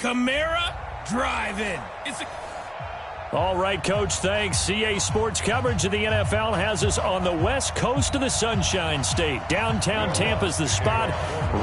Kamara driving. All right, Coach, thanks. CA Sports coverage of the NFL has us on the west coast of the Sunshine State. Downtown Tampa's the spot,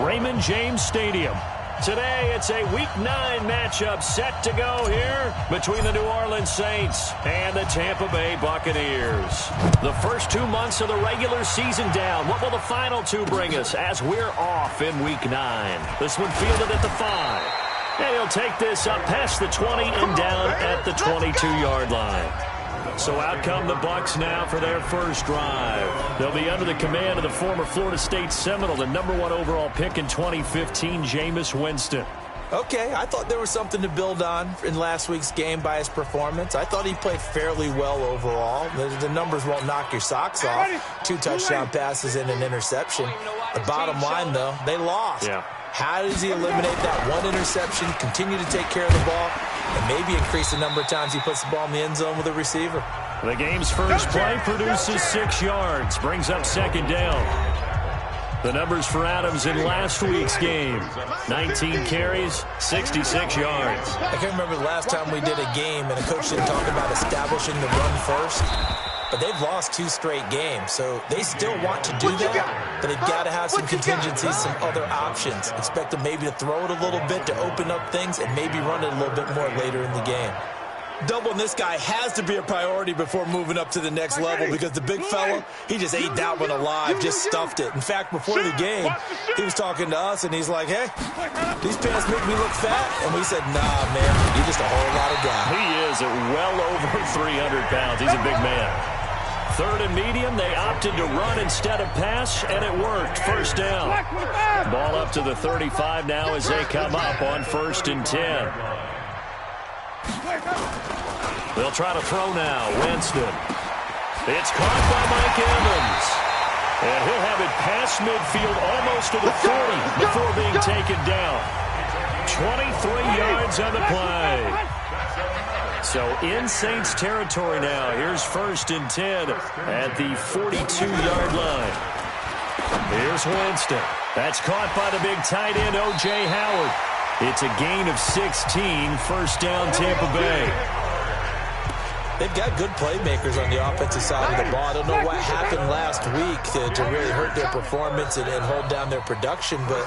Raymond James Stadium. Today, it's a Week 9 matchup set to go here between the New Orleans Saints and the Tampa Bay Buccaneers. The first 2 months of the regular season down. What will the final 2 bring us as we're off in Week 9? This one fielded at the 5. And he'll take this up past the 20 and down at the 22-yard line. So out come the Bucs now for their first drive. They'll be under the command of the former Florida State Seminole, the #1 overall pick in 2015, Jameis Winston. Okay, I thought there was something to build on in last week's game by his performance. I thought he played fairly well overall. The numbers won't knock your socks off. 2 touchdown passes and an interception. The bottom line, though, they lost. Yeah. How does he eliminate that 1 interception, continue to take care of the ball, and maybe increase the number of times he puts the ball in the end zone with a receiver? The game's first play produces 6 yards, brings up 2nd down. The numbers for Adams in last week's game: 19 carries, 66 yards. I can't remember the last time we did a game and a coach didn't talk about establishing the run first. But they've lost 2 straight games, so they still want to do that, but they've got to have some contingencies, some other options. Expect them maybe to throw it a little bit to open up things and maybe run it a little bit more later in the game. Doubling this guy has to be a priority before moving up to the next level because the big fella, he just ate that one alive, just stuffed it. In fact, before the game, he was talking to us, and he's like, hey, these pants make me look fat. And we said, nah, man, you're just a whole lot of guy. He is at well over 300 pounds. He's a big man. 3rd and medium, they opted to run instead of pass, and it worked. First down. Ball up to the 35 now as they come up on 1st and 10. They'll try to throw now. Winston. It's caught by Mike Evans. And he'll have it past midfield almost to the 40 before being taken down. 23 yards on the play. So in Saints territory now. Here's 1st and 10 at the 42-yard line. Here's Winston. That's caught by the big tight end, O.J. Howard. It's a gain of 16, first down Tampa Bay. They've got good playmakers on the offensive side of the ball. I don't know what happened last week to really hurt their performance and hold down their production, but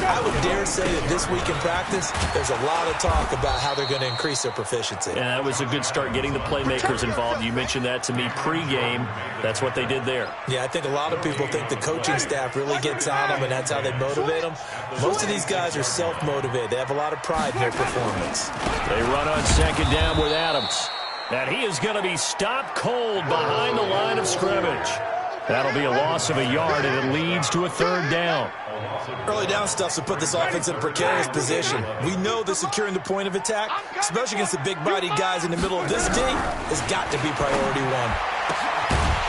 I would dare say that this week in practice, there's a lot of talk about how they're going to increase their proficiency. And that was a good start, getting the playmakers involved. You mentioned that to me pregame. That's what they did there. Yeah, I think a lot of people think the coaching staff really gets on them, and that's how they motivate them. Most of these guys are self-motivated. They have a lot of pride in their performance. They run on 2nd down with Adams. And he is going to be stopped cold behind the line of scrimmage. That'll be a loss of a yard, and it leads to a 3rd down. Early down stuff to put this offense in a precarious position. We know that securing the point of attack, especially against the big-bodied guys in the middle of this D, has got to be priority 1.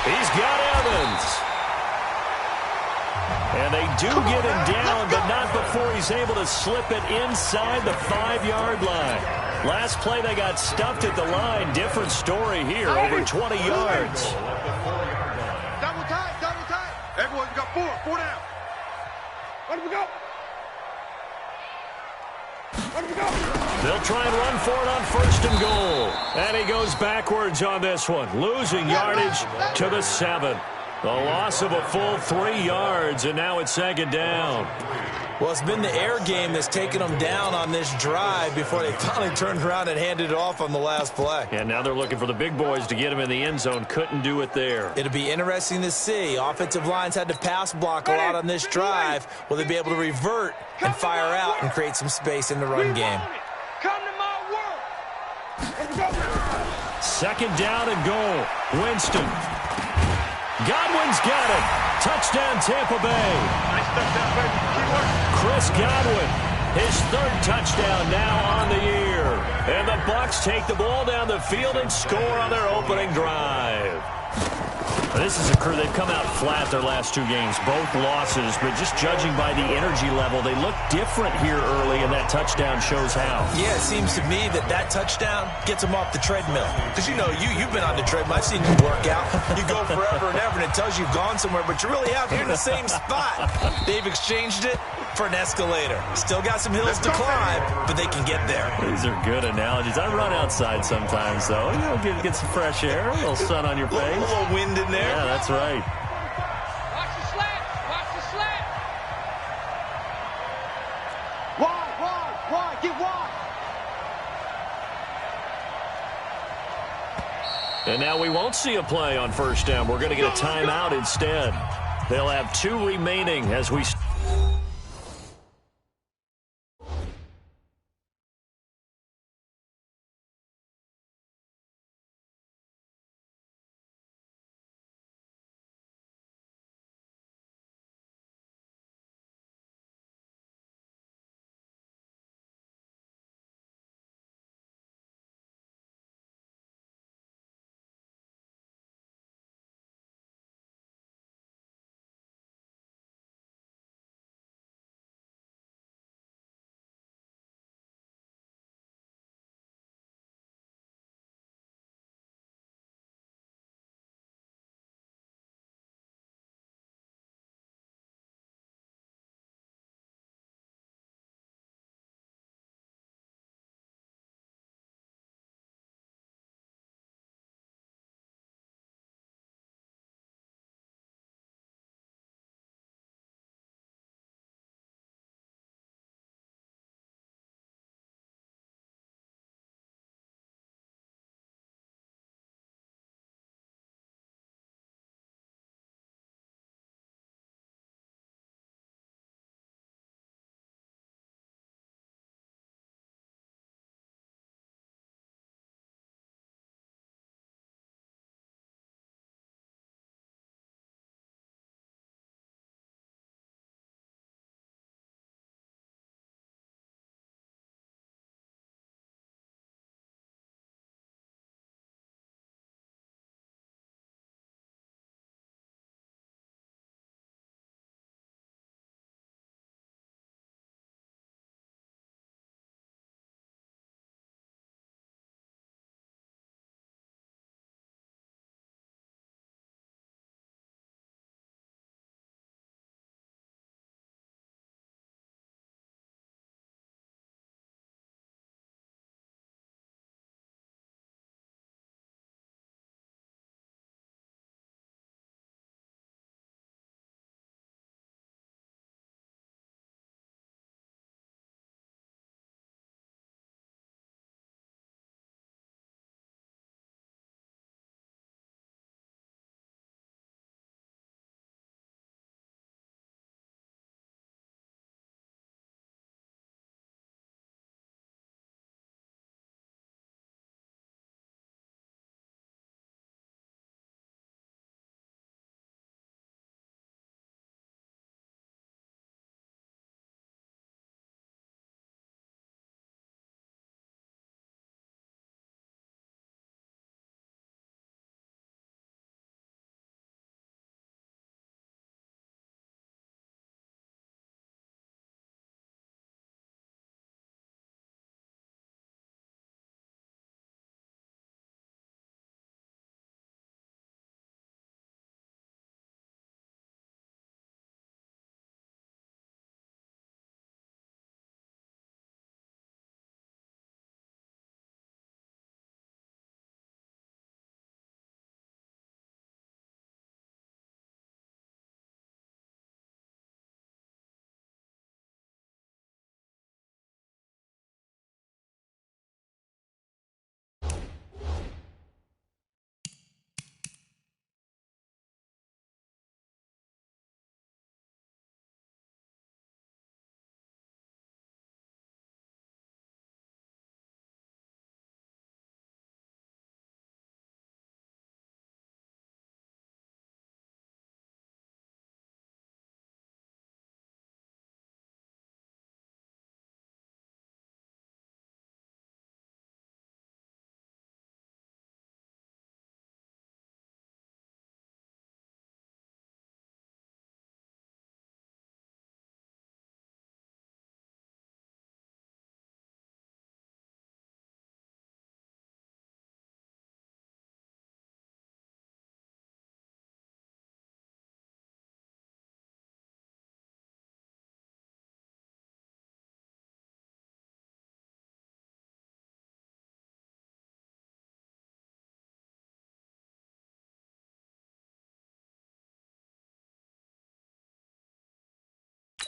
He's got Evans. And they do get him down, but not before he's able to slip it inside the 5-yard line. Last play, they got stuffed at the line. Different story here, over 20 yards. Double tight. Everyone, you got 4 down. Where do we go? They'll try and run for it on 1st and goal. And he goes backwards on this one, losing yardage to the 7. The loss of a full 3 yards, and now it's 2nd down. Well, it's been the air game that's taken them down on this drive before they finally turned around and handed it off on the last play. And now they're looking for the big boys to get him in the end zone. Couldn't do it there. It'll be interesting to see. Offensive lines had to pass block a lot on this drive. Will they be able to revert and fire out and create some space in the run game? Come to my world. 2nd down and goal. Winston. Godwin's got it. Touchdown, Tampa Bay. Nice touchdown, baby. Keep working. Chris Godwin, his 3rd touchdown now on the year. And the Bucs take the ball down the field and score on their opening drive. This is a crew, they've come out flat their last 2 games, both losses, but just judging by the energy level, they look different here early, and that touchdown shows how. Yeah, it seems to me that touchdown gets them off the treadmill. Because, you've been on the treadmill. I've seen you work out. You go forever and ever, and it tells you you've gone somewhere, but you really have. You're in the same spot. They've exchanged it. for an escalator. Still got some hills to climb, but they can get there. These are good analogies. I run outside sometimes, though. You know, get some fresh air, a little sun on your face. A little wind in there. Yeah, that's right. Watch the slant. Watch the slant. Wide, get wide. And now we won't see a play on first down. We're going to get a timeout instead. They'll have 2 remaining as we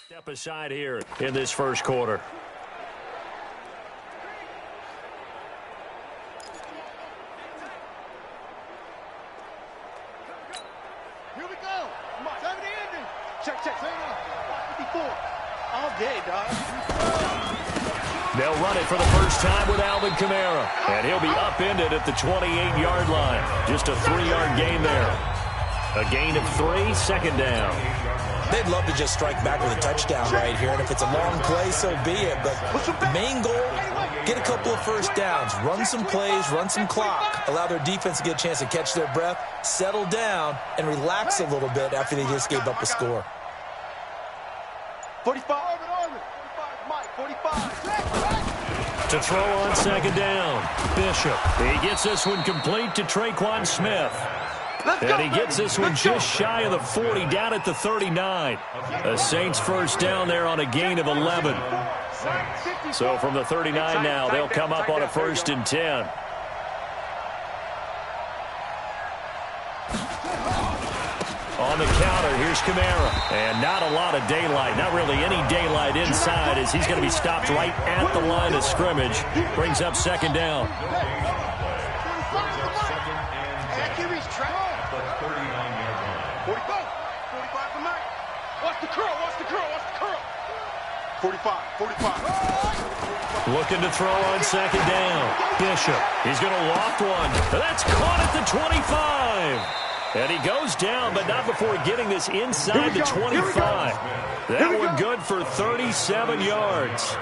Step aside here in this first quarter. Here we go. Come on. Time of the ending. Check. 54. All day, dog. They'll run it for the first time with Alvin Kamara. And he'll be upended at the 28-yard line. Just a 3-yard gain there. A gain of 3, second down. They'd love to just strike back with a touchdown right here. And if it's a long play, so be it. But the main goal, get a couple of first downs. Run some plays, run some clock. Allow their defense to get a chance to catch their breath, settle down, and relax a little bit after they just gave up a score. 45. 45. To throw on second down, Bishop. He gets this one complete to Traquan Smith. And he gets this one just shy of the 40, down at the 39. The Saints first down there on a gain of 11. So from the 39 now, they'll come up on a 1st and 10. On the counter, here's Kamara. And not a lot of daylight, not really any daylight inside, as he's going to be stopped right at the line of scrimmage. Brings up second down. Watch the curl. 45. Looking to throw on second down. Bishop. He's going to loft one. That's caught at the 25. And he goes down, but not before getting this inside the 25. That one good for 37 yards.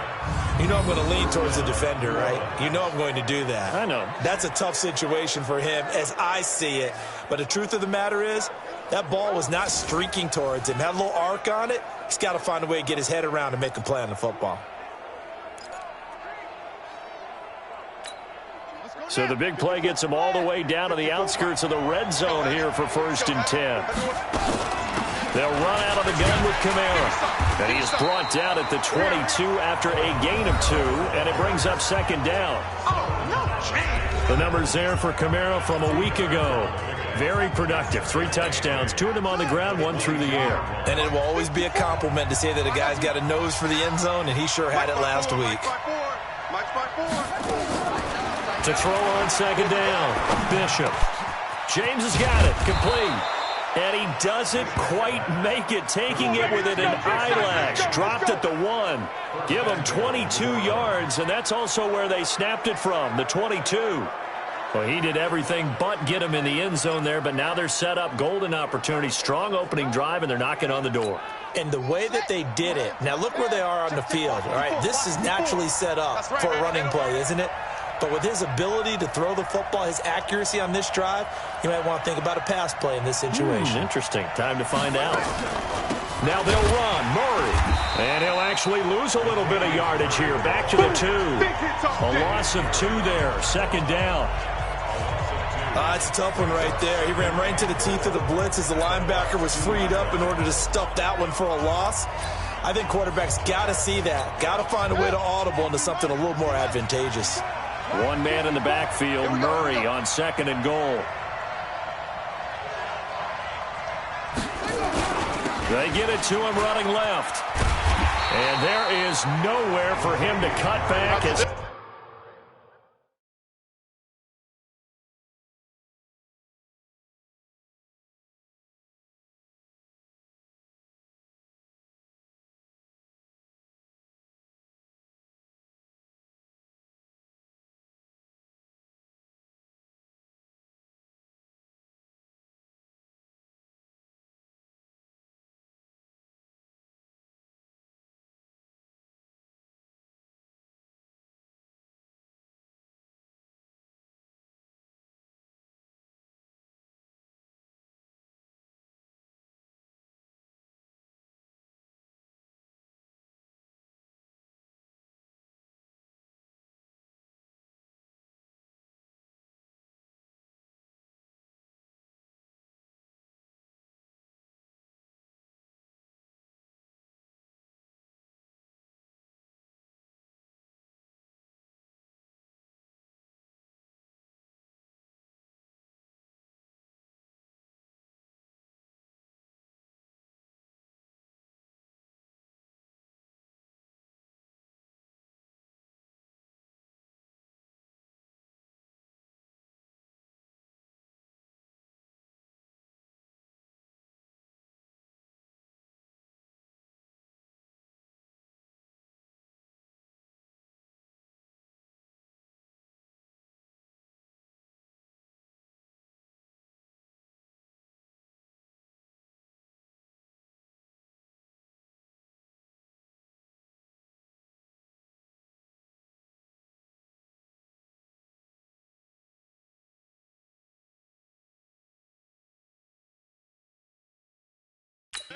You know I'm going to lean towards the defender, right? You know I'm going to do that. I know. That's a tough situation for him as I see it. But the truth of the matter is, that ball was not streaking towards him. Had a little arc on it. He's got to find a way to get his head around and make a play on the football. So the big play gets him all the way down to the outskirts of the red zone here for 1st and 10. They'll run out of the gun with Kamara. And he is brought down at the 22 after a gain of 2, and it brings up second down. The numbers there for Kamara from a week ago. Very productive. 3 touchdowns, 2 of them on the ground, 1 through the air. And it will always be a compliment to say that a guy's got a nose for the end zone, and he sure had it last week. To throw on second down, Bishop. James has got it, complete. And he doesn't quite make it, taking it within an eyelash. Dropped at the 1. Give him 22 yards, and that's also where they snapped it from, the 22. Well, he did everything but get him in the end zone there, but now they're set up, golden opportunity, strong opening drive, and they're knocking on the door. And the way that they did it, now look where they are on the field, all right? This is naturally set up for a running play, isn't it? But with his ability to throw the football, his accuracy on this drive, you might want to think about a pass play in this situation. Interesting. Time to find out. Now they'll run. Murray. And he'll actually lose a little bit of yardage here. Back to the 2. A loss of 2 there. Second down. It's a tough one right there. He ran right into the teeth of the blitz as the linebacker was freed up in order to stuff that one for a loss. I think quarterbacks got to see that. Got to find a way to audible into something a little more advantageous. One man in the backfield, Murray on 2nd and goal. They get it to him running left. And there is nowhere for him to cut back as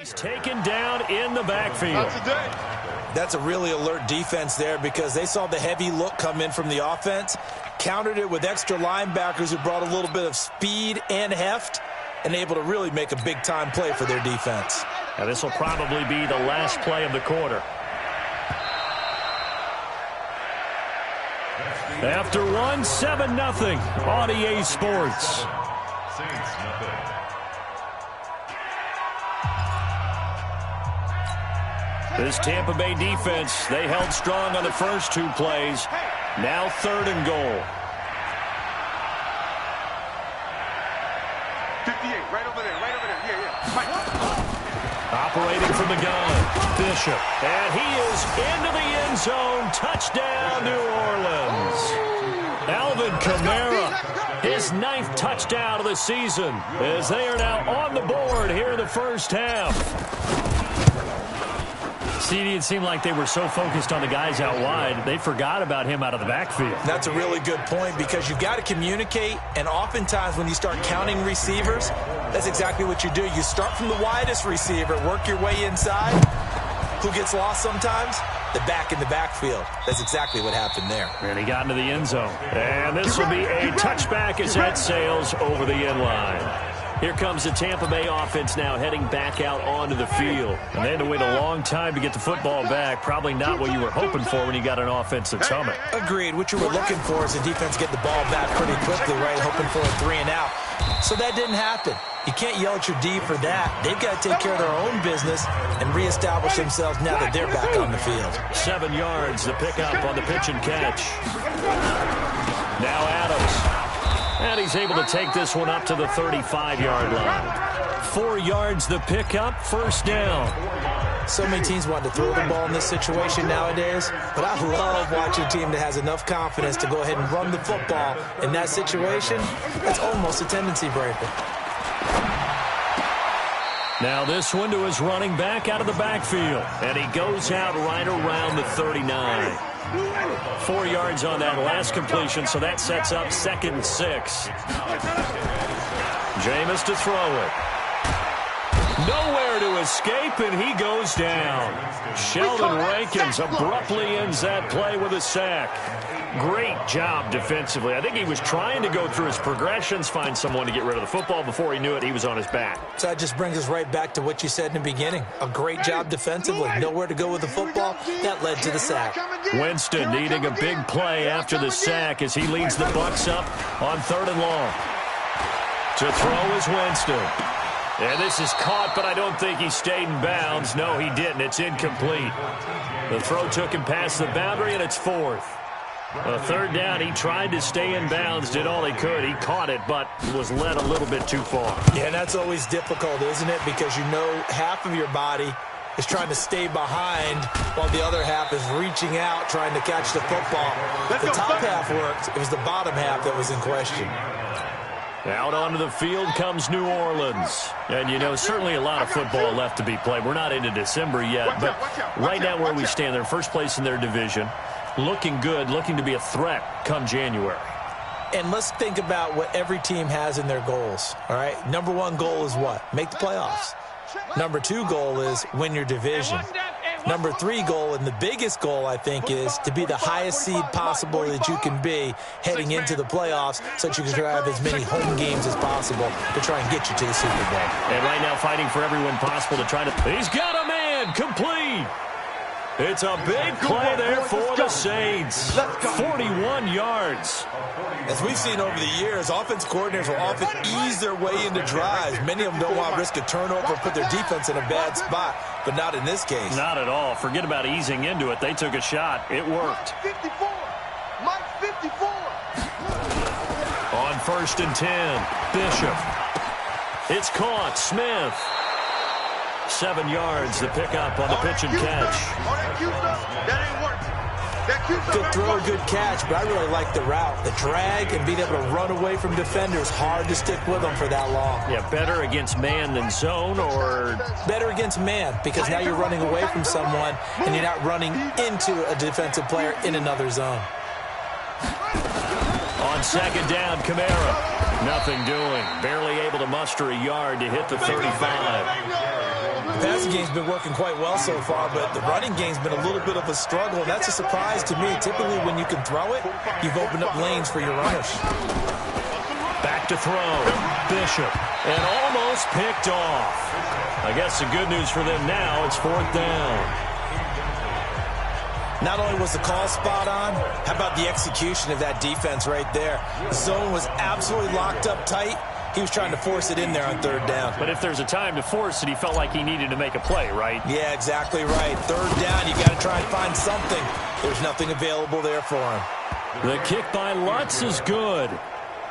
He's taken down in the backfield. That's a really alert defense there because they saw the heavy look come in from the offense, countered it with extra linebackers who brought a little bit of speed and heft, and able to really make a big-time play for their defense. Now this will probably be the last play of the quarter. After one, 7-0 on EA Sports. This Tampa Bay defense, they held strong on the first two plays. Now 3rd and goal. 58, right over there, Operating from the gun, Bishop. And he is into the end zone. Touchdown, New Orleans. Alvin Kamara, his 9th touchdown of the season, as they are now on the board here in the first half. CD, it seemed like they were so focused on the guys out wide, they forgot about him out of the backfield. That's a really good point because you've got to communicate, and oftentimes when you start counting receivers, that's exactly what you do. You start from the widest receiver, work your way inside. Who gets lost sometimes? The back in the backfield. That's exactly what happened there. And he got into the end zone. And this will be a touchback as that sails over the end line. Here comes the Tampa Bay offense now heading back out onto the field. And they had to wait a long time to get the football back. Probably not what you were hoping for when you got an offense that's humming. Agreed. What you were looking for is the defense get the ball back pretty quickly, right? Hoping for a 3 and out. So that didn't happen. You can't yell at your D for that. They've got to take care of their own business and reestablish themselves now that they're back on the field. 7 yards, the pickup on the pitch and catch. Now Adams. And he's able to take this one up to the 35-yard line. 4 yards the pickup, first down. So many teams want to throw the ball in this situation nowadays, but I love watching a team that has enough confidence to go ahead and run the football in that situation. That's almost a tendency breaker. Now this one to his running back out of the backfield, and he goes out right around the 39. 4 yards on that last completion, so that sets up 2nd and 6. Jameis to throw it. Nowhere to escape, and he goes down. Sheldon Rankins abruptly ends that play with a sack. Great job defensively. I think he was trying to go through his progressions, find someone to get rid of the football. Before he knew it, he was on his back. So that just brings us right back to what you said in the beginning. A great job defensively. Nowhere to go with the football. That led to the sack. Winston needing a big play after the sack as he leads the Bucs up on 3rd and long. To throw is Winston. And this is caught, but I don't think he stayed in bounds. No, he didn't. It's incomplete. The throw took him past the boundary, and it's 4th. A 3rd down, he tried to stay in bounds, did all he could. He caught it, but was led a little bit too far. Yeah, and that's always difficult, isn't it? Because you know half of your body is trying to stay behind while the other half is reaching out, trying to catch the football. The top half worked. It was the bottom half that was in question. Out onto the field comes New Orleans. And, you know, certainly a lot of football left to be played. We're not into December yet, but right now where we stand, they're first place in their division. Looking good, looking to be a threat come January. And let's think about what every team has in their goals, all right? Number 1 goal is what? Make the playoffs. Number 2 goal is win your division. Number 3 goal, and the biggest goal, I think, is to be the highest seed possible that you can be heading into the playoffs so that you can have as many home games as possible to try and get you to the Super Bowl. And right now fighting for everyone possible to try to... He's got a man! Complete! It's a big play there for the Saints. 41 yards. As we've seen over the years, offense coordinators will often ease their way into drives. Many of them don't want to risk a turnover or put their defense in a bad spot, but not in this case. Not at all. Forget about easing into it. They took a shot. It worked. Mike 54. On 1st and 10, Bishop. It's caught. Smith. 7 yards, the pickup on the pitch and catch. That ain't working. Good throw, good catch, but I really like the route. The drag and being able to run away from defenders, hard to stick with them for that long. Yeah, better against man than zone, or... Better against man, because now you're running away from someone and you're not running into a defensive player in another zone. On 2nd down, Kamara. Nothing doing. Barely able to muster a yard to hit the 35. passing game's been working quite well so far, but the running game's been a little bit of a struggle, and that's a surprise to me. Typically, when you can throw it, you've opened up lanes for your runners. Back to throw. Bishop. And almost picked off. I guess the good news for them now, it's 4th down. Not only was the call spot on, how about the execution of that defense right there? The zone was absolutely locked up tight. He was trying to force it in there on 3rd down. But if there's a time to force it, he felt like he needed to make a play, right? Yeah, exactly right. 3rd down, you got to try and find something. There's nothing available there for him. The kick by Lutz is good.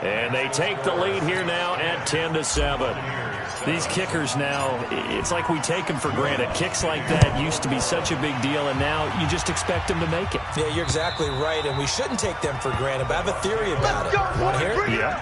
And they take the lead here now at 10-7. These kickers now, it's like we take them for granted. Kicks like that used to be such a big deal, and now you just expect them to make it. Yeah, you're exactly right, and we shouldn't take them for granted, but I have a theory about it. Want to hear it? Yeah.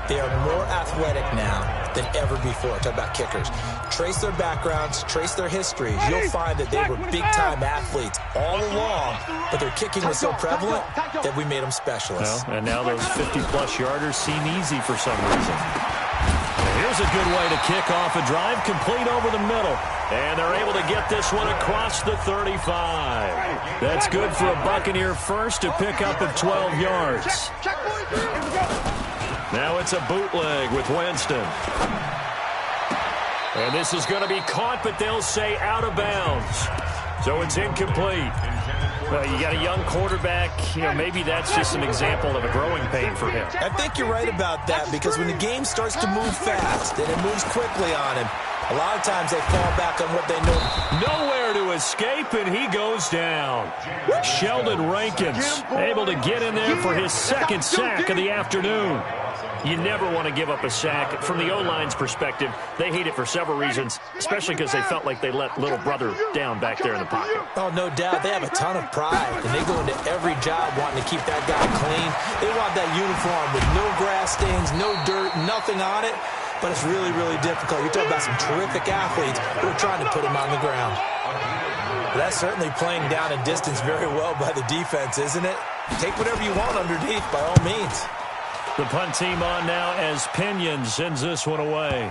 They are more athletic now than ever before. Talk about kickers. Trace their backgrounds, trace their histories. You'll find that they were big-time athletes all along, but their kicking was so prevalent that we made them specialists. Well, and now those 50-plus yarders seem easy for some reason. Here's a good way to kick off a drive, complete over the middle. And they're able to get this one across the 35. That's good for a Buccaneer first to pick up of 12 yards. Now it's a bootleg with Winston. And this is going to be caught, but they'll say out of bounds. So it's incomplete. Well, you got a young quarterback. Maybe that's just an example of a growing pain for him. I think you're right about that, because when the game starts to move fast and it moves quickly on him, a lot of times they fall back on what they know. Nowhere to escape, and he goes down. Sheldon Rankins able to get in there for his 2nd sack of the afternoon. You never want to give up a sack. From the O-line's perspective, they hate it for several reasons, especially because they felt like they let little brother down back there in the pocket. Oh, no doubt. They have a ton of pride, and they go into every job wanting to keep that guy clean. They want that uniform with no grass stains, no dirt, nothing on it. But it's really, really difficult. You're talking about some terrific athletes who are trying to put him on the ground. But that's certainly playing down and distance very well by the defense, isn't it? Take whatever you want underneath, by all means. The punt team on now as Pinion sends this one away.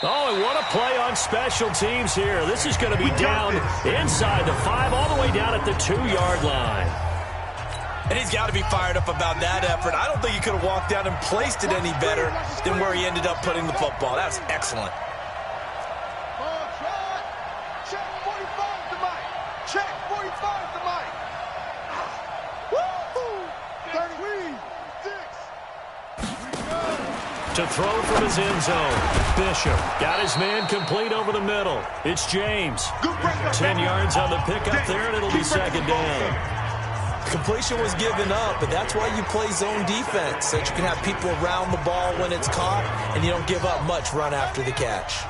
Oh, and what a play on special teams here. This is going to be down inside the 5, all the way down at the 2-yard line. And he's got to be fired up about that effort. I don't think he could have walked down and placed it any better than where he ended up putting the football. That's excellent. Check 45 to Mike. Check 45 to Mike. Woo! 36. To throw from his end zone. Bishop got his man complete over the middle. It's James. 10 yards on the pickup there, and it'll be 2nd down. Completion was given up, but that's why you play zone defense, so that you can have people around the ball when it's caught, and you don't give up much run after the catch.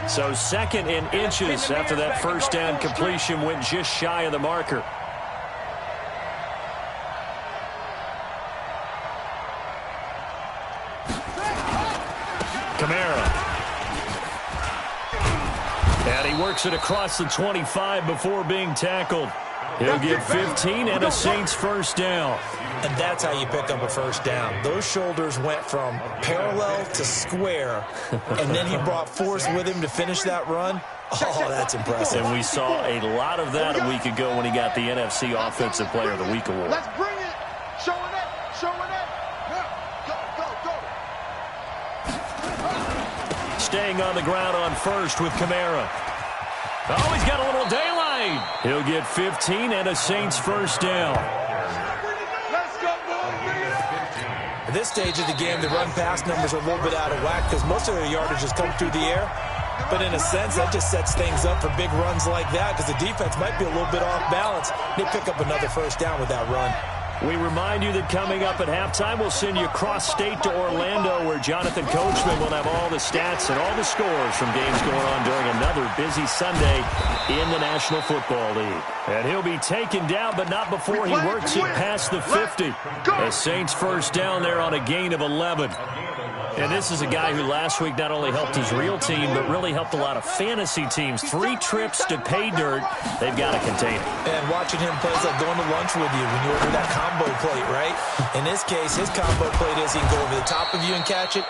So 2nd in inches after that 1st down completion went just shy of the marker. Kamara. And he works it across the 25 before being tackled. He'll get 15 and a Saints 1st down. And that's how you pick up a 1st down. Those shoulders went from parallel to square, and then he brought force with him to finish that run. Oh, that's impressive. And we saw a lot of that a week ago when he got the NFC Offensive Player of the Week award. Let's bring it. Showing it. Showing it. Go. Staying on the ground on 1st with Kamara. Oh, he's got a little daylight. He'll get 15 and a Saints 1st down. Let's go, boys. At this stage of the game, the run-pass numbers are a little bit out of whack because most of their yardage has come through the air. But in a sense, that just sets things up for big runs like that because the defense might be a little bit off balance. They pick up another 1st down with that run. We remind you that coming up at halftime, we'll send you cross-state to Orlando, where Jonathan Coachman will have all the stats and all the scores from games going on during another busy Sunday in the National Football League. And he'll be taken down, but not before he works it past the 50. The Saints 1st down there on a gain of 11. And this is a guy who last week not only helped his real team, but really helped a lot of fantasy teams. 3 trips to pay dirt. They've got to contain it. And watching him play is like going to lunch with you when you order that combo plate, right? In this case, his combo plate is he can go over the top of you and catch it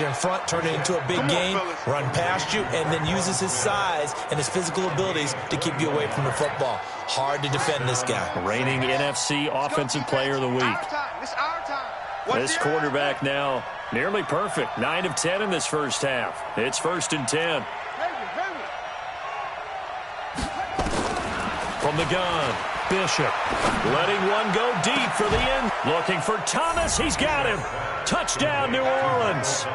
in front, turn it into a big game, run past you, and then uses his size and his physical abilities to keep you away from the football. Hard to defend this guy. Reigning NFC Offensive Player of the Week. This quarterback now nearly perfect. 9 of 10 in this first half. It's 1st and 10. From the gun, Bishop letting one go deep for the end. Looking for Thomas. He's got him. Touchdown, New Orleans.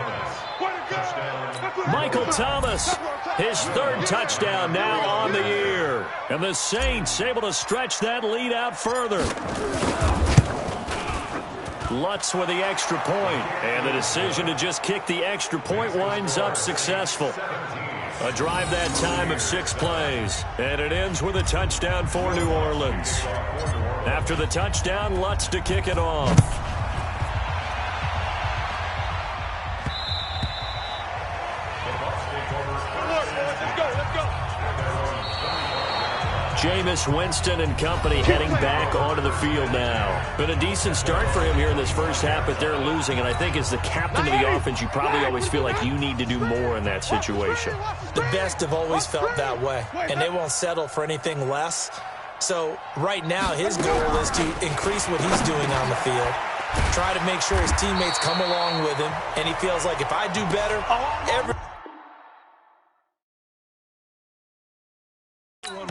Michael Thomas, his 3rd touchdown now on the year. And the Saints able to stretch that lead out further. Lutz with the extra point, and the decision to just kick the extra point winds up successful. A drive that time of 6 plays, and it ends with a touchdown for New Orleans. After the touchdown, Lutz to kick it off. Jameis Winston and company heading back onto the field now. Been a decent start for him here in this first half, but they're losing. And I think as the captain of the offense, you probably always feel like you need to do more in that situation. The best have always felt that way, and they won't settle for anything less. So right now his goal is to increase what he's doing on the field, try to make sure his teammates come along with him, and he feels like if I do better, everyone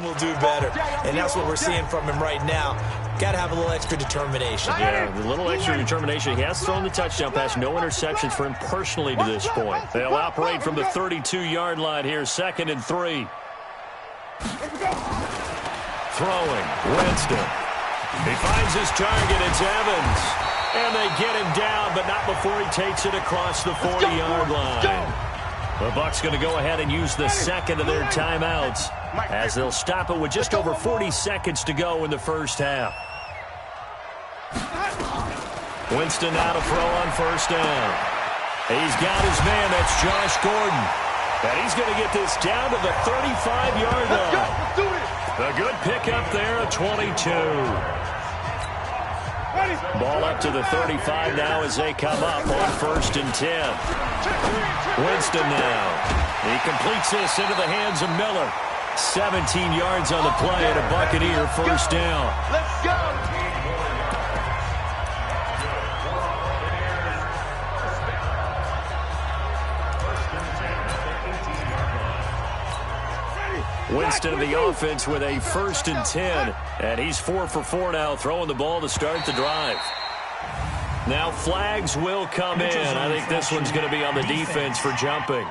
will do better. And that's what we're seeing from him right now. Got to have a little extra determination. Yeah, a little extra determination. He has thrown the touchdown pass. No interceptions for him personally to this point. They'll operate from the 32-yard line here, 2nd and 3. Throwing, Winston. He finds his target. It's Evans. And they get him down, but not before he takes it across the 40-yard line. The Bucs going to go ahead and use the 2nd of their timeouts as they'll stop it with just over 40 seconds to go in the first half. Winston now to throw on 1st down. He's got his man. That's Josh Gordon. And he's going to get this down to the 35-yard line. A good pickup there at 22. Ball up to the 35 now as they come up on 1st and 10. Winston now. He completes this into the hands of Miller. 17 yards on the play and a Buccaneer 1st down. Let's go. Winston of the offense with a 1st and 10. And he's 4 for 4 now, throwing the ball to start the drive. Now flags will come in. I think this one's going to be on the defense for jumping.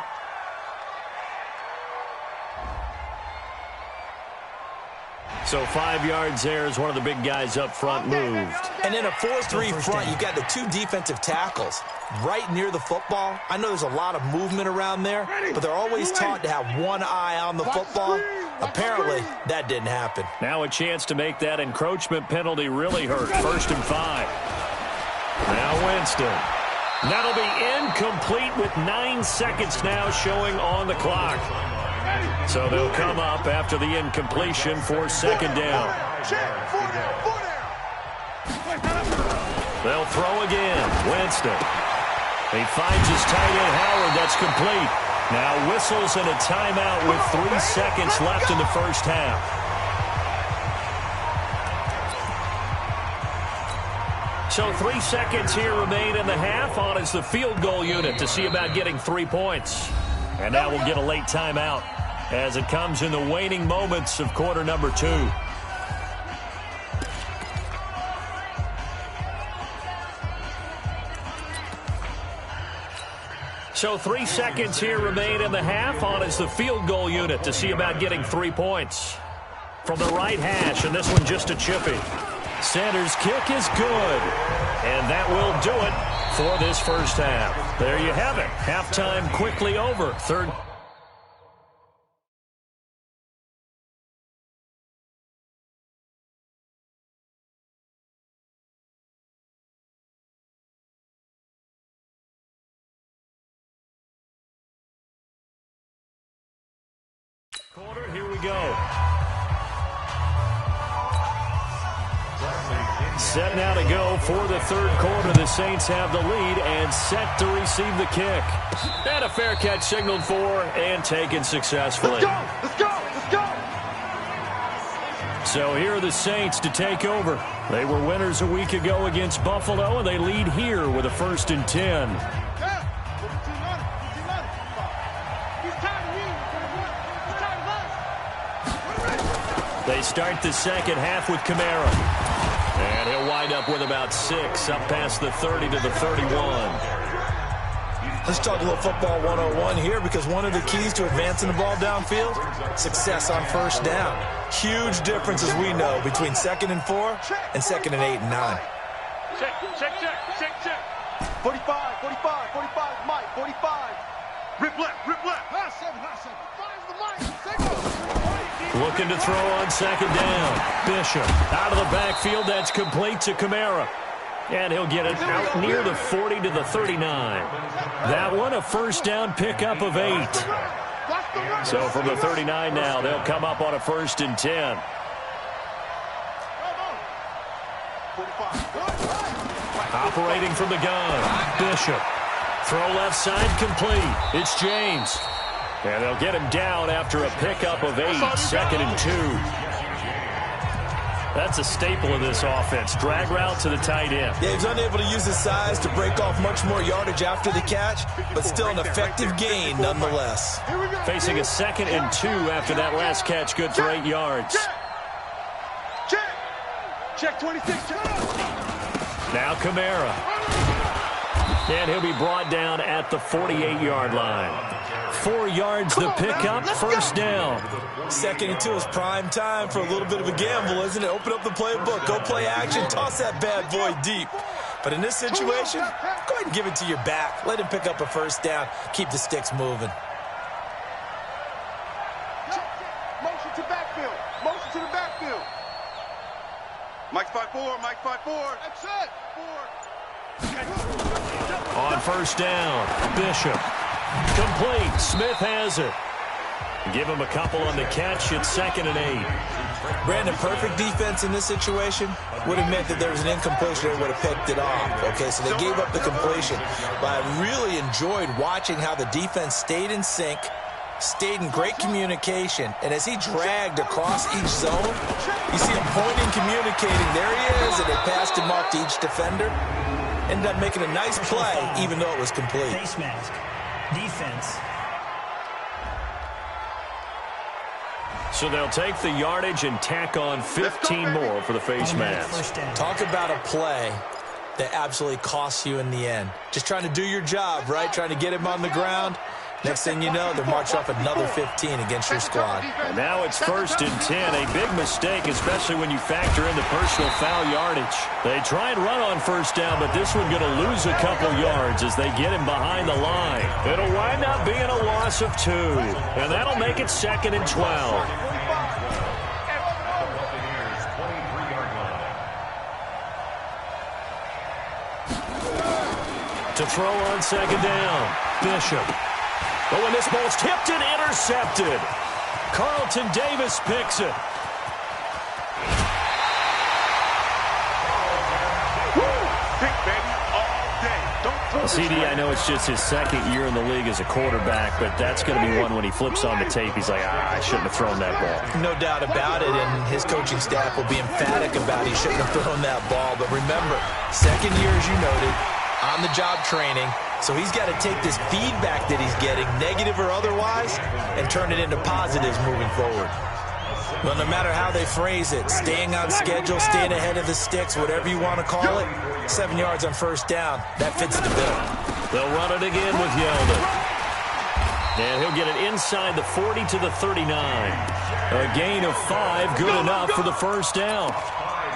So 5 yards there as one of the big guys up front moved. And in a 4-3 front, you've got the 2 defensive tackles right near the football. I know there's a lot of movement around there, but they're always taught to have one eye on the football. Apparently, that didn't happen. Now a chance to make that encroachment penalty really hurt. 1st and 5. Now Winston. That'll be incomplete with 9 seconds now showing on the clock. So they'll come up after the incompletion for 2nd down. They'll throw again. Winston. He finds his tight end, Howard. That's complete. Now whistles and a timeout with 3 seconds left in the first half. So 3 seconds here remain in the half. On is the field goal unit to see about getting 3 points. And now we'll get a late timeout as it comes in the waning moments of quarter number 2. So 3 seconds here remain in the half. On is the field goal unit to see about getting 3 points. From the right hash, and this one just a chippy. Sanders' kick is good. And that will do it for this first half. There you have it. Halftime quickly over. Third we go. Set now to go for the third quarter. The Saints have the lead and set to receive the kick. And a fair catch signaled for and taken successfully. Let's go! Let's go! Let's go! So here are the Saints to take over. They were winners a week ago against Buffalo, and they lead here with a 1st and 10. They start the second half with Kamara. And he'll wind up with about 6, up past the 30 to the 31. Let's talk a little football 101 here, because one of the keys to advancing the ball downfield, success on first down. Huge difference, as we know, between 2nd and 4 and 2nd and 8 and 9. Check. 45, Mike, 45. Rip left. High seven. Finds the Mike. Looking to throw on second down. Bishop out of the backfield. That's complete to Kamara. And he'll get it out near the 40 to the 39. That one a first down pickup of 8. So from the 39 now, they'll come up on a 1st and 10. Operating from the gun. Bishop. Throw left side complete. It's James. And they'll get him down after a pickup of 8. 2nd and 2. That's a staple of this offense. Drag route to the tight end. Yeah, he's unable to use his size to break off much more yardage after the catch, but still an effective gain nonetheless. Facing a 2nd and 2 after that last catch, good for 8 yards. Check 26. Now Kamara. And he'll be brought down at the 48-yard line. 4 yards the pickup, first down. 2nd and 2 is prime time for a little bit of a gamble, isn't it? Open up the playbook, go play action, toss that bad boy deep. But in this situation, go ahead and give it to your back. Let him pick up a first down. Keep the sticks moving. Motion to backfield. Motion to the backfield. Mike's 5-4. That's it. 4. On first down, Bishop. Complete. Smith has it. Give him a couple on the catch. It's 2nd and 8. Brandon, perfect defense in this situation would have meant that there was an incompletion. They would have picked it off. Okay, so they gave up the completion. But I really enjoyed watching how the defense stayed in sync, stayed in great communication, and as he dragged across each zone, you see him pointing, communicating. There he is, and they passed him off to each defender. Ended up making a nice play, even though it was complete. Face mask. Defense. So they'll take the yardage and tack on 15 more for the face mask. Talk about a play that absolutely costs you in the end. Just trying to do your job, right? Trying to get him on the ground. Next thing you know, they're marching off another 15 against your squad. And now it's 1st and 10. A big mistake, especially when you factor in the personal foul yardage. They try and run on first down, but this one going to lose a couple yards as they get him behind the line. It'll wind up being a loss of 2. And that'll make it 2nd and 12. To throw on second down, Bishop. But when this ball's tipped and intercepted, Carlton Davis picks it. CD, I know it's just his 2nd year in the league as a quarterback, but that's going to be one when he flips on the tape, he's like, I shouldn't have thrown that ball. No doubt about it, and his coaching staff will be emphatic about he shouldn't have thrown that ball. But remember, 2nd year, as you noted, on-the-job training, so he's got to take this feedback that he's getting, negative or otherwise, and turn it into positives moving forward. Well, no matter how they phrase it, staying on schedule, staying ahead of the sticks, whatever you want to call it, 7 yards on first down, that fits the bill. They'll run it again with Yeldon. And he'll get it inside the 40 to the 39. A gain of 5, good enough for the first down.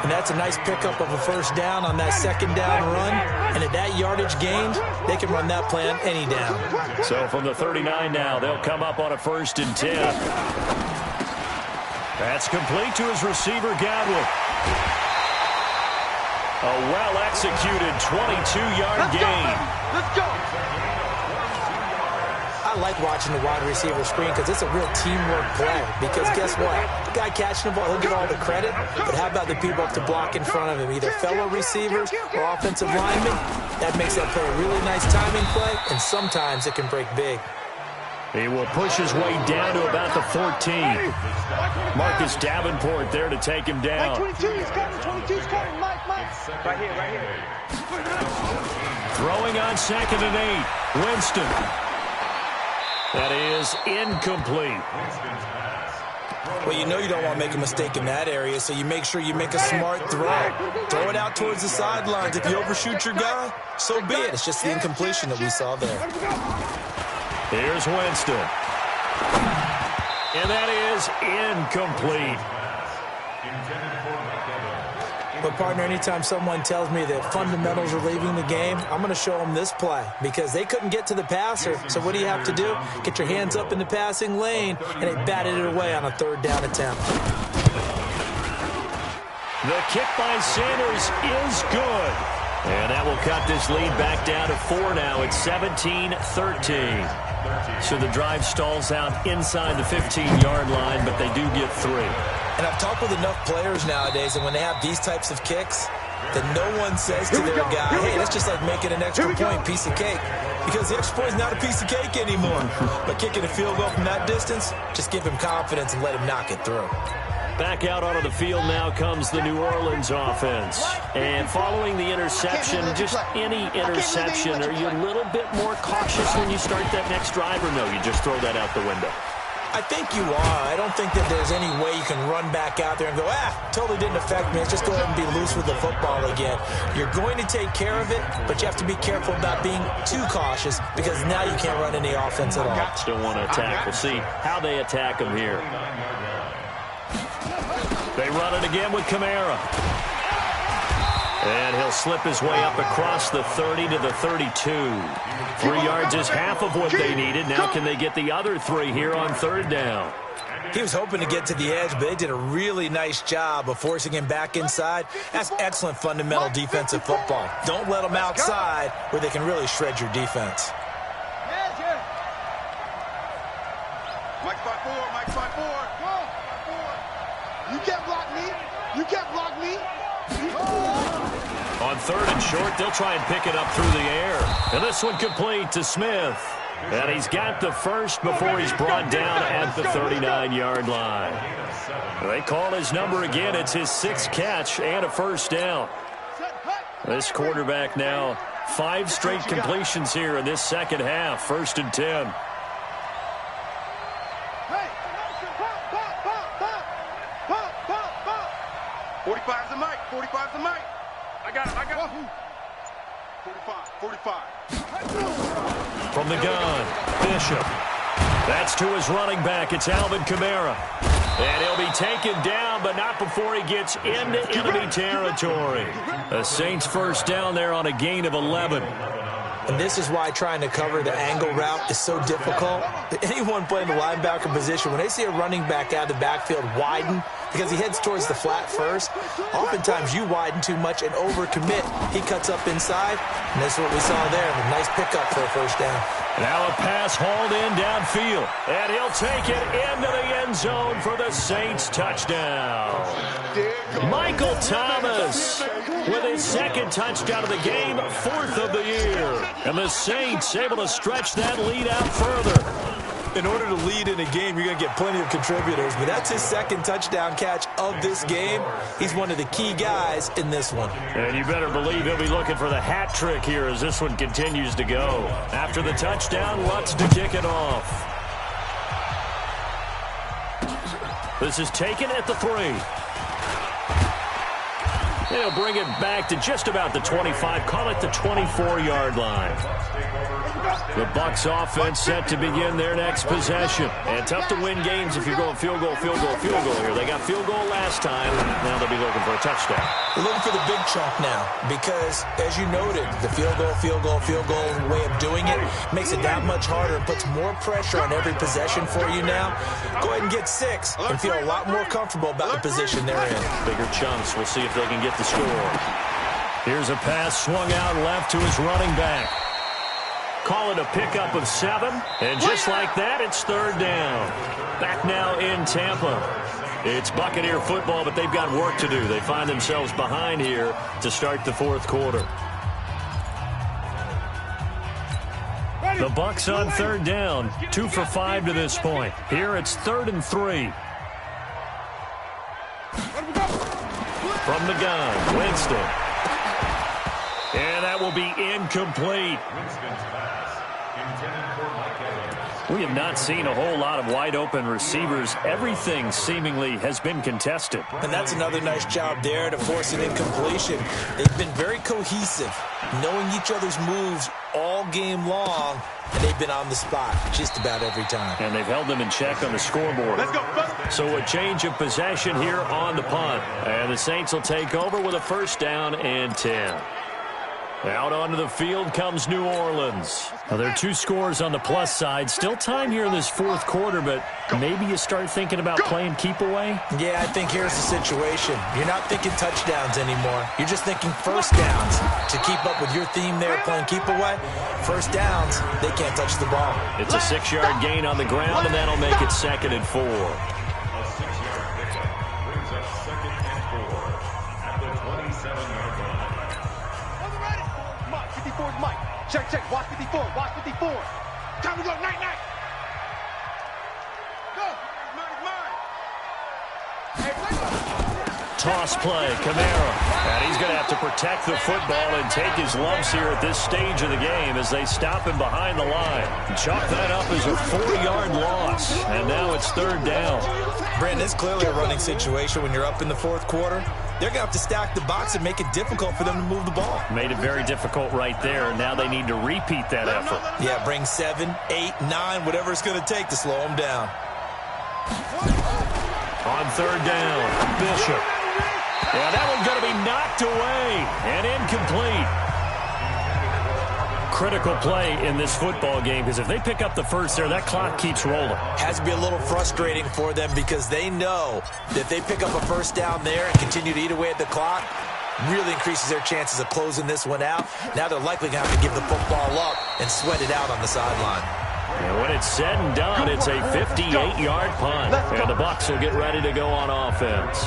And that's a nice pickup of a first down on that second down run. And at that yardage gained, they can run that play on any down. So from the 39 now, they'll come up on a 1st and 10. That's complete to his receiver, Godwin. A well-executed 22-yard gain. Let's go. I I like watching the wide receiver screen because it's a real teamwork play. Because guess what? The guy catching the ball, he'll get all the credit. But how about the people up to block in front of him, either fellow receivers or offensive linemen? That makes that play a really nice timing play, and sometimes it can break big. He will push his way down to about the 14. Marcus Davenport there to take him down. 22 is coming. 22 is coming. Mike. Right here. Throwing on 2nd and 8. Winston. That is incomplete. Well, you know you don't want to make a mistake in that area, so you make sure you make a smart throw. Throw it out towards the sidelines. If you overshoot your guy, so be it. It's just the incompletion that we saw there. Here's Winston. And that is incomplete. But, partner, anytime someone tells me that fundamentals are leaving the game, I'm going to show them this play because they couldn't get to the passer. So what do you have to do? Get your hands up in the passing lane, and they batted it away on a 3rd down attempt. The kick by Sanders is good. And that will cut this lead back down to 4 now. It's 17-13. So the drive stalls out inside the 15-yard line, but they do get 3. And I've talked with enough players nowadays, and when they have these types of kicks, that no one says to their guy, hey, that's just like making an extra point, piece of cake. Because the extra point is not a piece of cake anymore. But kicking a field goal from that distance, just give him confidence and let him knock it through. Back out onto the field now comes the New Orleans offense. And following the interception, just any interception, are you a little bit more cautious when you start that next drive, or no, you just throw that out the window? I think you are. I don't think that there's any way you can run back out there and go, totally didn't affect me. Let's just go ahead and be loose with the football again. You're going to take care of it, but you have to be careful about being too cautious because now you can't run any offense at all. Still want to attack. We'll see how they attack him here. They run it again with Kamara. And he'll slip his way up across the 30 to the 32. 3 yards is half of what they needed. Now can they get the other 3 here on 3rd down? He was hoping to get to the edge, but they did a really nice job of forcing him back inside. That's excellent fundamental defensive football. Don't let them outside where they can really shred your defense. Mike 5-4, Mike 5-4. You can't block me. You can't block me. On 3rd and short, they'll try and pick it up through the air. And this one complete to Smith. And he's got the first before he's brought down at the 39-yard line. They call his number again. It's his 6th catch and a 1st down. This quarterback now 5 straight completions here in this 2nd half. 1st and 10. 45's the mic. 45's the mic. I got him. 45. From the gun, Bishop. That's to his running back. It's Alvin Kamara. And he'll be taken down, but not before he gets into enemy territory. The Saints 1st down there on a gain of 11. And this is why trying to cover the angle route is so difficult. Anyone playing the linebacker position, when they see a running back out of the backfield widen, because he heads towards the flat first, oftentimes you widen too much and overcommit. He cuts up inside, and that's what we saw there. A nice pickup for a 1st down. Now a pass hauled in downfield, and he'll take it into the end zone for the Saints touchdown. Michael Thomas with his 2nd touchdown of the game, 4th of the year. And the Saints able to stretch that lead out further. In order to lead in a game, you're going to get plenty of contributors, but that's his 2nd touchdown catch of this game. He's one of the key guys in this one. And you better believe he'll be looking for the hat trick here as this one continues to go. After the touchdown, Lutz to kick it off. This is taken at the 3. They'll bring it back to just about the 25, call it the 24-yard line. The Bucs offense set to begin their next possession. And tough to win games if you're going field goal here. They got field goal last time. Now they'll be looking for a touchdown. They're looking for the big chunk now because, as you noted, the field goal way of doing it makes it that much harder and puts more pressure on every possession for you now. Go ahead and get 6 and feel a lot more comfortable about the position they're in. Bigger chunks. We'll see if they can get the score. Here's a pass swung out left to his running back. Call it a pickup of 7. And just like that, it's third down. Back now in Tampa. It's Buccaneer football, but they've got work to do. They find themselves behind here to start the fourth quarter. The Bucs on third down, 2 for 5 to this point. Here it's 3rd and 3. From the gun, Winston. And that will be incomplete. We have not seen a whole lot of wide-open receivers. Everything seemingly has been contested. And that's another nice job there to force an incompletion. They've been very cohesive, knowing each other's moves all game long, and they've been on the spot just about every time. And they've held them in check on the scoreboard. Let's go. So a change of possession here on the punt. And the Saints will take over with a first down and 10. Out onto the field comes New Orleans. Now, there are 2 scores on the plus side. Still time here in this fourth quarter, but maybe you start thinking about playing keep away? Yeah, I think here's the situation. You're not thinking touchdowns anymore. You're just thinking first downs. To keep up with your theme there, playing keep away, first downs, they can't touch the ball. It's a 6-yard gain on the ground, and that'll make it 2nd and 4. Mike. Check. Watch 54. Watch 54. Time to go. Night. Go. Mine. Toss play, Kamara. And he's going to have to protect the football and take his lumps here at this stage of the game as they stop him behind the line. Chalk that up as a 4-yard loss. And now it's third down. Brandon, it's clearly a running situation when you're up in the fourth quarter. They're going to have to stack the box and make it difficult for them to move the ball. Made it very difficult right there. Now they need to repeat that effort. Yeah, bring 7, 8, 9, whatever it's going to take to slow them down. On third down, Bishop. Yeah, that one's going to be knocked away and incomplete. Critical play in this football game because if they pick up the first there, that clock keeps rolling. Has to be a little frustrating for them because they know that if they pick up a first down there and continue to eat away at the clock, really increases their chances of closing this one out. Now they're likely going to have to give the football up and sweat it out on the sideline. And when it's said and done, it's a 58-yard punt. And the Bucs will get ready to go on offense.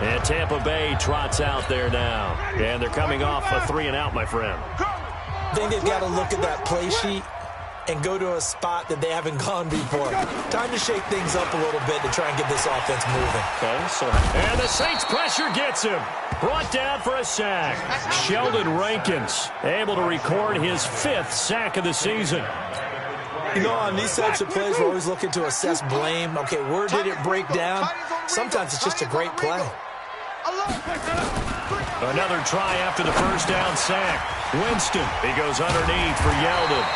And Tampa Bay trots out there now. And they're coming off a 3-and-out, my friend. I think they've got to look at that play sheet and go to a spot that they haven't gone before. Time to shake things up a little bit to try and get this offense moving. And the Saints pressure gets him. Brought down for a sack. Sheldon Rankins able to record his 5th sack of the season. You know, on these types of plays, we're always looking to assess blame. Okay, where did it break down? Sometimes it's just a great play. Another try after the first down sack. Winston, he goes underneath for Yeldon.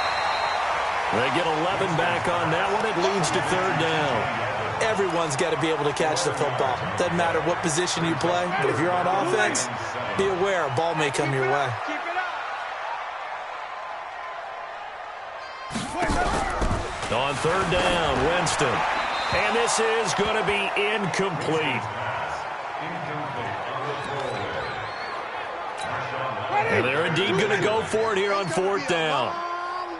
They get 11 back on that one. It leads to third down. Everyone's got to be able to catch the football. Doesn't matter what position you play, but if you're on offense, be aware a ball may come your way. On third down, Winston. And this is going to be incomplete. And they're indeed going to go for it here on fourth down.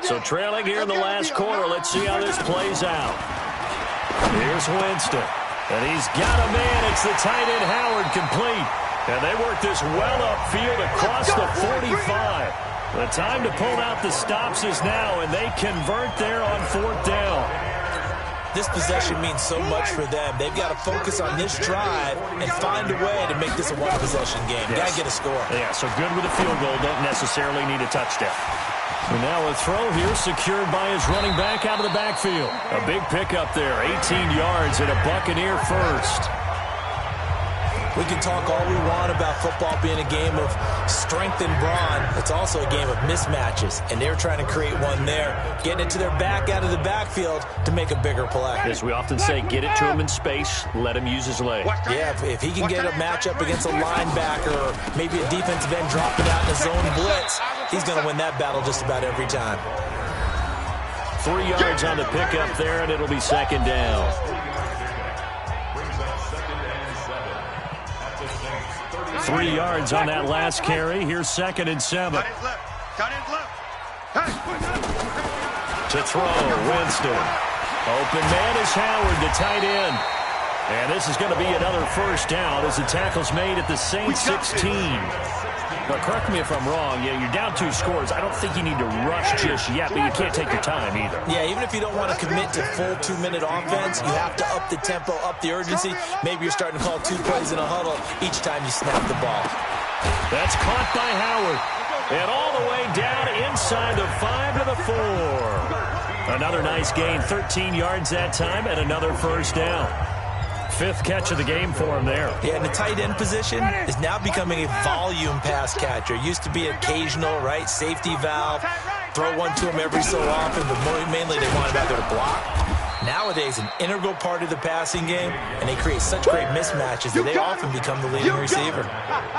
So trailing here in the last quarter, let's see how this plays out. Here's Winston. And he's got a man. It's the tight end Howard complete. And they work this well upfield across the 45. The time to pull out the stops is now, and they convert there on fourth down. This possession means so much for them. They've got to focus on this drive and find a way to make this a one-possession game. Yes. Got to get a score. Yeah, so good with a field goal. Don't necessarily need a touchdown. And now a throw here secured by his running back out of the backfield. A big pickup there, 18 yards and a Buccaneer first. We can talk all we want about football being a game of strength and brawn. It's also a game of mismatches, and they're trying to create one there, getting it to their back out of the backfield to make a bigger play. As we often say, get it to him in space, let him use his leg. Yeah, if he can get a matchup against a linebacker or maybe a defensive end dropping out in a zone blitz, he's going to win that battle just about every time. 3 yards on the pickup there, and it'll be second down. 3 yards on that last carry. Here's 2nd and 7. Tight ends left. Tight ends left. Hey. To throw, Winston. Open man is Howard, the tight end. And this is going to be another first down as the tackle's made at the Saints 16. Now, correct me if I'm wrong. Yeah, you're down 2 scores. I don't think you need to rush just yet, but you can't take your time either. Yeah, even if you don't want to commit to full 2-minute offense, you have to up the tempo, up the urgency. Maybe you're starting to call 2 plays in a huddle each time you snap the ball. That's caught by Howard. And all the way down inside the 5 to the 4. Another nice gain, 13 yards that time, and another first down. 5th catch of the game for him there. Yeah, and the tight end position is now becoming a volume pass catcher. Used to be occasional, right? Safety valve. Throw one to him every so often, but mainly they want him out there to block. Nowadays, an integral part of the passing game, and they create such great mismatches that they often become the leading receiver.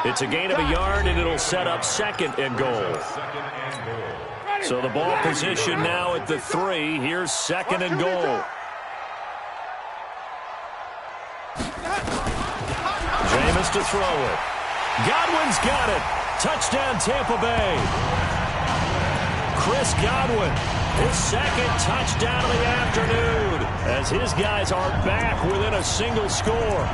It's a gain of a yard, and it'll set up 2nd and goal. So the ball position now at the 3. Here's 2nd and goal. Jameis to throw it. Godwin's got it. Touchdown, Tampa Bay. Chris Godwin, his 2nd touchdown of the afternoon, as his guys are back within a single score.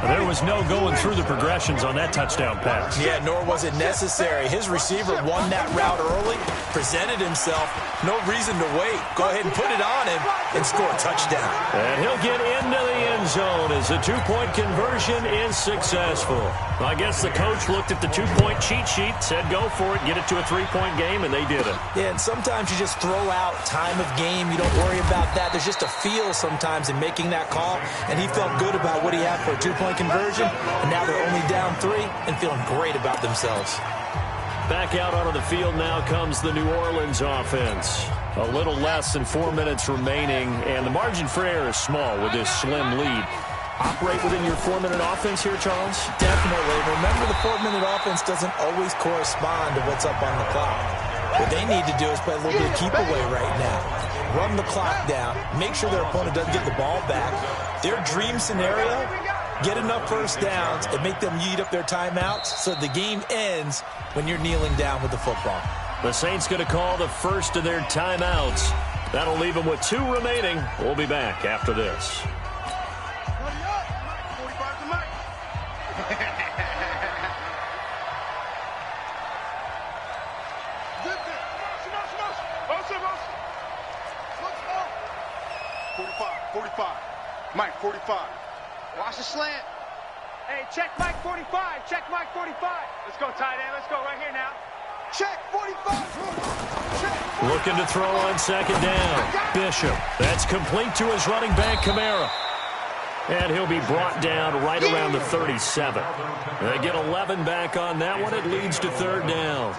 There was no going through the progressions on that touchdown pass. Yeah, nor was it necessary. His receiver won that route early, presented himself. No reason to wait. Go ahead and put it on him and score a touchdown. And he'll get into the end zone as the 2-point conversion is successful. I guess the coach looked at the 2-point cheat sheet, said go for it, get it to a 3-point game, and they did it. Yeah, and sometimes you just throw out time of game. You don't worry about that. There's just a feel sometimes in making that call, and he felt good about what he had for a 2-point conversion, and now they're only down 3 and feeling great about themselves. Back out onto the field now comes the New Orleans offense. A little less than 4 minutes remaining, and the margin for error is small with this slim lead. Operate within your 4-minute offense here, Charles? Definitely. Remember, the 4-minute offense doesn't always correspond to what's up on the clock. What they need to do is play a little bit of keep away right now. Run the clock down. Make sure their opponent doesn't get the ball back. Their dream scenario, get enough first downs and make them eat up their timeouts so the game ends when you're kneeling down with the football. The Saints going to call the first of their timeouts. That'll leave them with 2 remaining. We'll be back after this. Mike, 45. Watch the slant. Hey, check Mike 45. Check Mike 45. Let's go, tight end. Let's go right here now. Check 45. Check. Looking to throw on 2nd down. Bishop. That's complete to his running back, Kamara. And he'll be brought down right around the 37. They get 11 back on that one. It leads to 3rd down.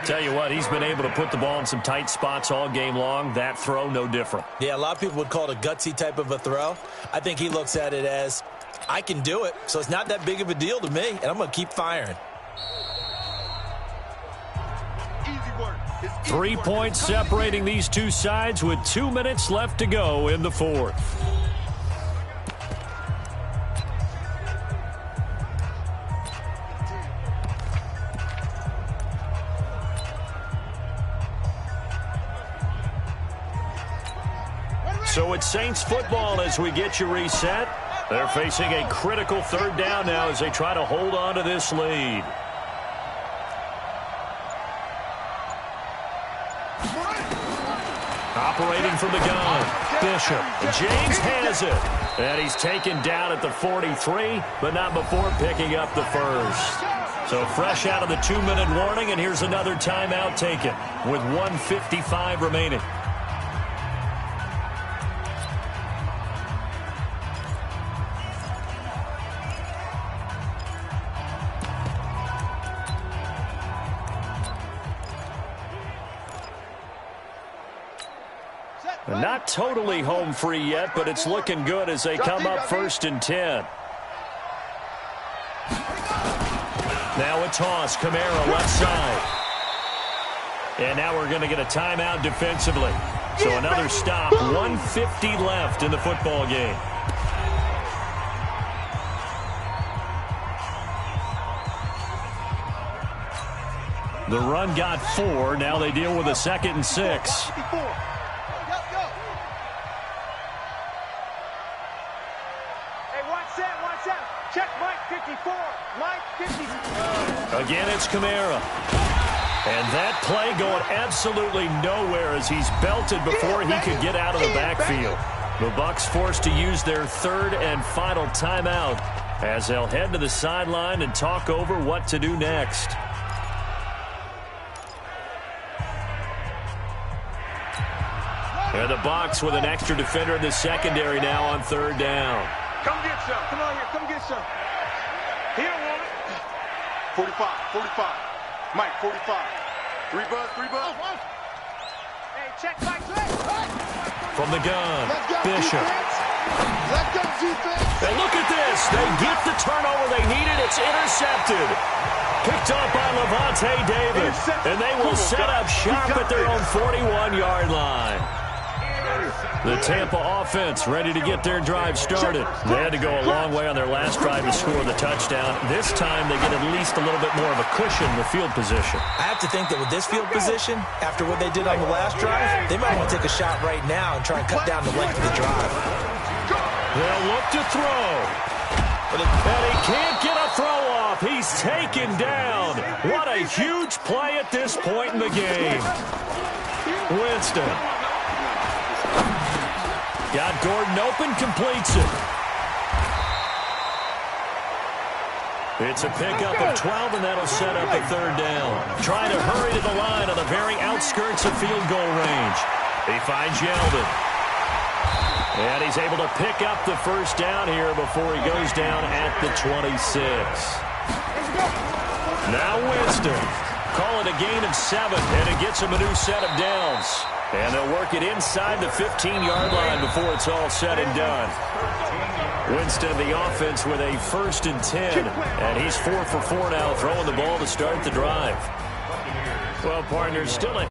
Tell you what, he's been able to put the ball in some tight spots all game long. That throw, no different. Yeah, a lot of people would call it a gutsy type of a throw. I think he looks at it as, I can do it, so it's not that big of a deal to me, and I'm going to keep firing. 3 points separating these two sides with 2 minutes left to go in the 4th. So it's Saints football as we get you reset. They're facing a critical 3rd down now as they try to hold on to this lead. Operating from the gun, Bishop. James has it. And he's taken down at the 43, but not before picking up the first. So fresh out of the 2-minute warning, and here's another timeout taken with 1:55 remaining. Not totally home free yet, but it's looking good as they come up 1st and 10. Now a toss, Kamara left side. And now we're going to get a timeout defensively. So another stop, 1:50 left in the football game. The run got 4. Now they deal with a 2nd and 6. Check Mike 54. Mike 54. Again, it's Kamara. And that play going absolutely nowhere as he's belted before he could get out of the backfield. The Bucs forced to use their 3rd and final timeout as they'll head to the sideline and talk over what to do next. And the Bucs with an extra defender in the secondary now on 3rd down. Come get some. Come on here. Come get some. He don't want it. 45, 45. Mike, 45. 3 buzz, 3 buzz. Hey, check Mike. From the gun, Bishop. Let's go, defense. And look at this. They get the turnover they needed. It's intercepted. Picked up by Levante David. And they will set up shop at their own 41-yard line. The Tampa offense ready to get their drive started. They had to go a long way on their last drive to score the touchdown. This time they get at least a little bit more of a cushion in the field position. I have to think that with this field position, after what they did on the last drive, they might want to take a shot right now and try and cut down the length of the drive. They'll look to throw. And he can't get a throw off. He's taken down. What a huge play at this point in the game. Winston. Got Gordon open, completes it. It's a pickup of 12, and that'll set up a 3rd down. Trying to hurry to the line on the very outskirts of field goal range. He finds Yeldon. And he's able to pick up the 1st down here before he goes down at the 26. Now Winston. Call it a gain of 7, and it gets him a new set of downs. And they'll work it inside the 15-yard line before it's all said and done. Winston, the offense, with a 1st and 10. And he's 4 for 4 now, throwing the ball to start the drive. Well, partners, still a